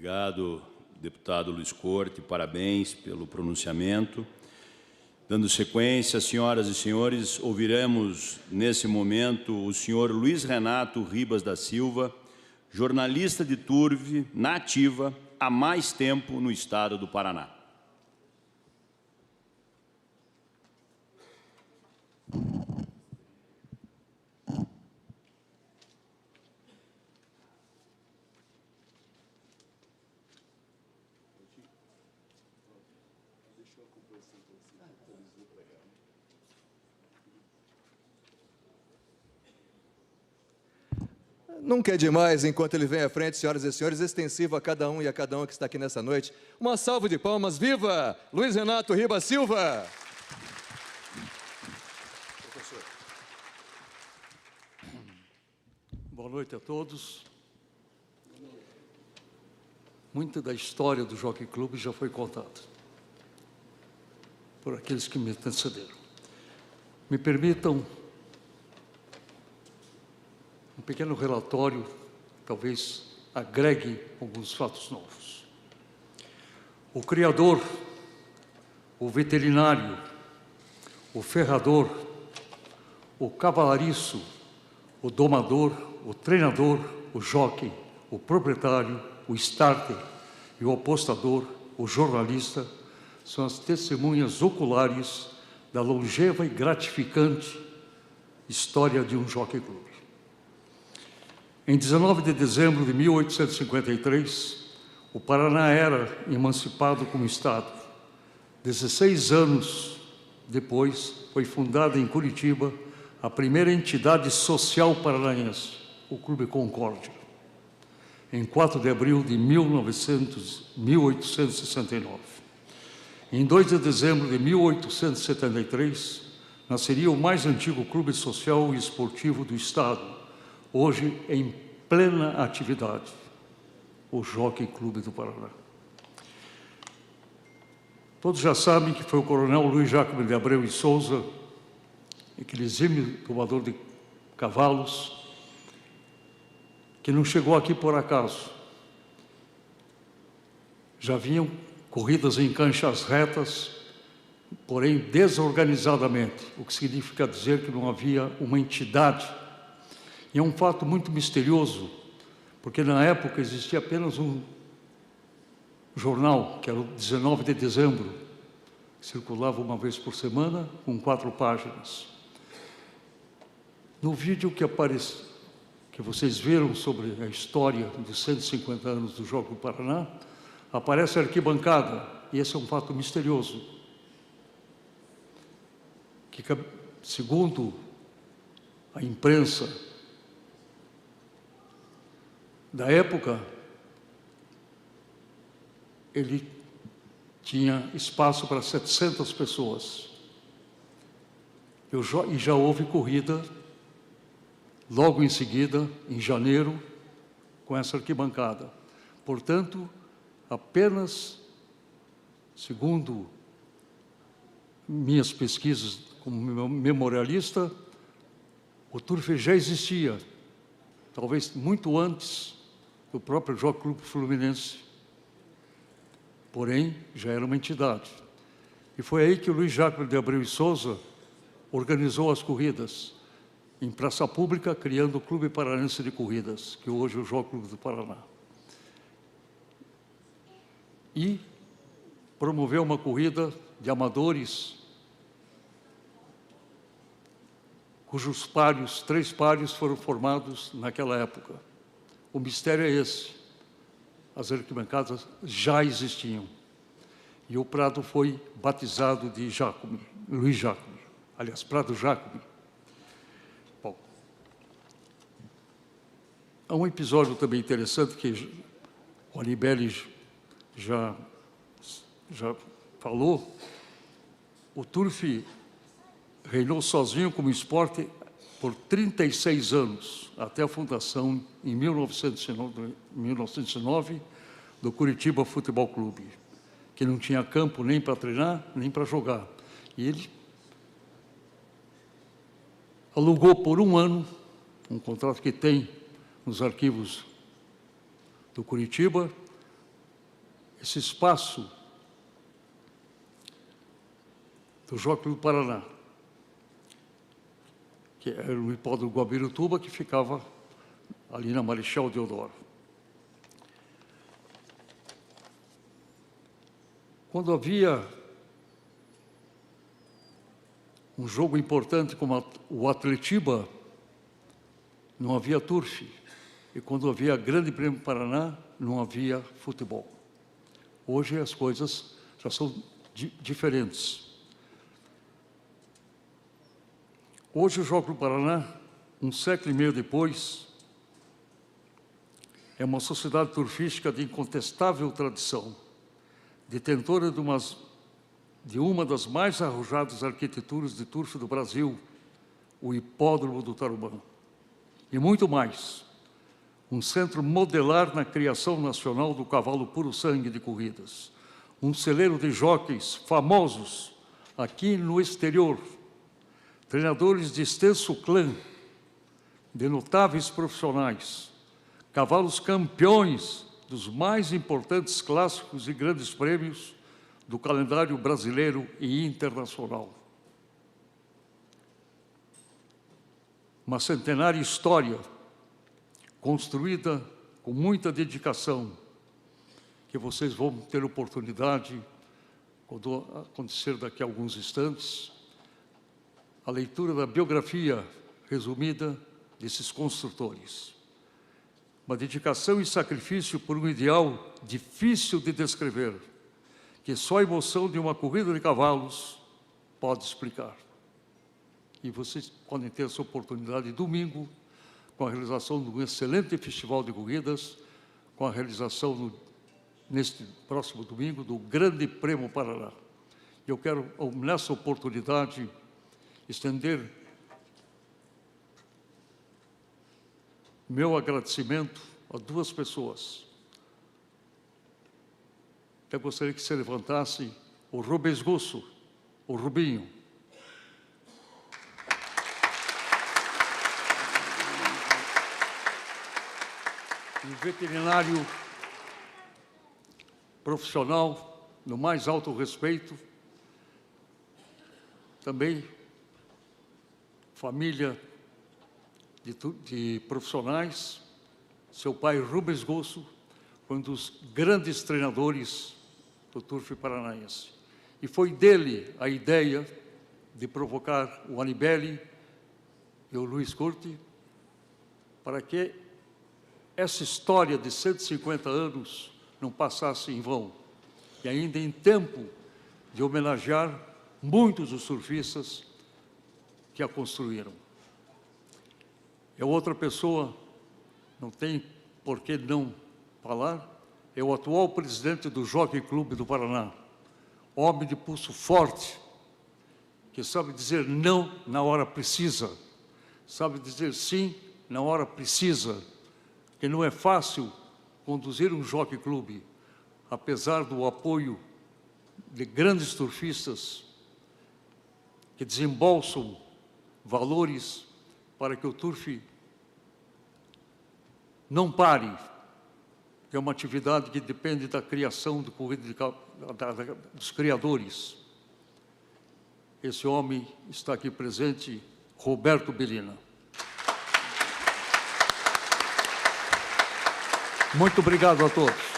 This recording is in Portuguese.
Obrigado, deputado Luiz Corte, parabéns pelo pronunciamento. Dando sequência, senhoras e senhores, ouviremos nesse momento o senhor Luiz Renato Ribas da Silva, jornalista de Turve, na ativa, há mais tempo no estado do Paraná. Nunca é demais, enquanto ele vem à frente, senhoras e senhores, extensivo a cada um e a cada uma que está aqui nessa noite. Uma salva de palmas, viva Luiz Renato Ribas Silva! Professor. Boa noite a todos. Muita da história do Jockey Club já foi contada por aqueles que me antecederam. Me permitam um pequeno relatório, talvez agregue alguns fatos novos. O criador, o veterinário, o ferrador, o cavalariço, o domador, o treinador, o jockey, o proprietário, o starter e o apostador, o jornalista, são as testemunhas oculares da longeva e gratificante história de um jockey club. Em 19 de dezembro de 1853, o Paraná era emancipado como Estado. 16 anos depois, foi fundada em Curitiba a primeira entidade social paranaense, o Clube Concórdia, em 4 de abril de 1869. Em 2 de dezembro de 1873, nasceria o mais antigo clube social e esportivo do Estado, hoje em plena atividade, o Jockey Clube do Paraná. Todos já sabem que foi o coronel Luiz Jacome de Abreu e Souza, aquele exímio domador de cavalos, que não chegou aqui por acaso. Já vinham corridas em canchas retas, porém desorganizadamente, o que significa dizer que não havia uma entidade. E é um fato muito misterioso, porque na época existia apenas um jornal, que era o 19 de dezembro, que circulava uma vez por semana, com 4 páginas. No vídeo que vocês viram sobre a história dos 150 anos do Jogo do Paraná, aparece a arquibancada, e esse é um fato misterioso, que, segundo a imprensa da época, ele tinha espaço para 700 pessoas. E já houve corrida, logo em seguida, em janeiro, com essa arquibancada. Portanto, apenas, segundo minhas pesquisas como memorialista, o Turf já existia, talvez muito antes do próprio Jockey Clube Fluminense. Porém, já era uma entidade. E foi aí que o Luiz Jacome de Abreu e Souza organizou as corridas em praça pública, criando o Clube Paranense de Corridas, que hoje é o Jockey Clube do Paraná. E promoveu uma corrida de amadores, cujos pários, 3 pários foram formados naquela época. O mistério é esse. As arquibancadas já existiam. E o Prado foi batizado de Jacome, Luiz Jacome. Aliás, Prado Jacome. Bom, há um episódio também interessante que o Anibele já falou. O Turf reinou sozinho como esporte por 36 anos, até a fundação, em 1909, do Curitiba Futebol Clube, que não tinha campo nem para treinar, nem para jogar. E ele alugou por 1 ano, um contrato que tem nos arquivos do Curitiba, esse espaço do Jockey Clube do Paraná, que era o hipódromo Guabirutuba, que ficava ali na Marechal Deodoro. Quando havia um jogo importante como o Atletiba, não havia turf. E quando havia Grande Prêmio do Paraná, não havia futebol. Hoje as coisas já são diferentes. Hoje o Jockey Clube do Paraná, um século e meio depois, é uma sociedade turfística de incontestável tradição, detentora de uma das mais arrojadas arquiteturas de turf do Brasil, o Hipódromo do Tarumã. E muito mais, um centro modelar na criação nacional do cavalo puro-sangue de corridas, um celeiro de jockeys famosos aqui no exterior, treinadores de extenso clã, de notáveis profissionais, cavalos campeões dos mais importantes clássicos e grandes prêmios do calendário brasileiro e internacional. Uma centenária história construída com muita dedicação, que vocês vão ter oportunidade, quando acontecer daqui a alguns instantes, a leitura da biografia resumida desses construtores. Uma dedicação e sacrifício por um ideal difícil de descrever, que só a emoção de uma corrida de cavalos pode explicar. E vocês podem ter essa oportunidade domingo, com a realização de um excelente festival de corridas, com a realização, neste próximo domingo, do Grande Prêmio Paraná. Eu quero, nessa oportunidade, estender meu agradecimento a duas pessoas. Eu gostaria que se levantasse o Rubens Gusso, o Rubinho. E o veterinário profissional, no mais alto respeito, também família de profissionais. Seu pai, Rubens Gusso, foi um dos grandes treinadores do turf paranaense. E foi dele a ideia de provocar o Anibeli e o Luiz Curti para que essa história de 150 anos não passasse em vão. E ainda em tempo de homenagear muitos dos surfistas que a construíram. É outra pessoa, não tem por que não falar, é o atual presidente do Jockey Clube do Paraná, homem de pulso forte, que sabe dizer não na hora precisa, sabe dizer sim na hora precisa, que não é fácil conduzir um Jockey Clube, apesar do apoio de grandes turfistas que desembolsam valores para que o turf não pare, que é uma atividade que depende da criação de corrida dos criadores. Esse homem está aqui presente, Roberto Bellina. Muito obrigado a todos.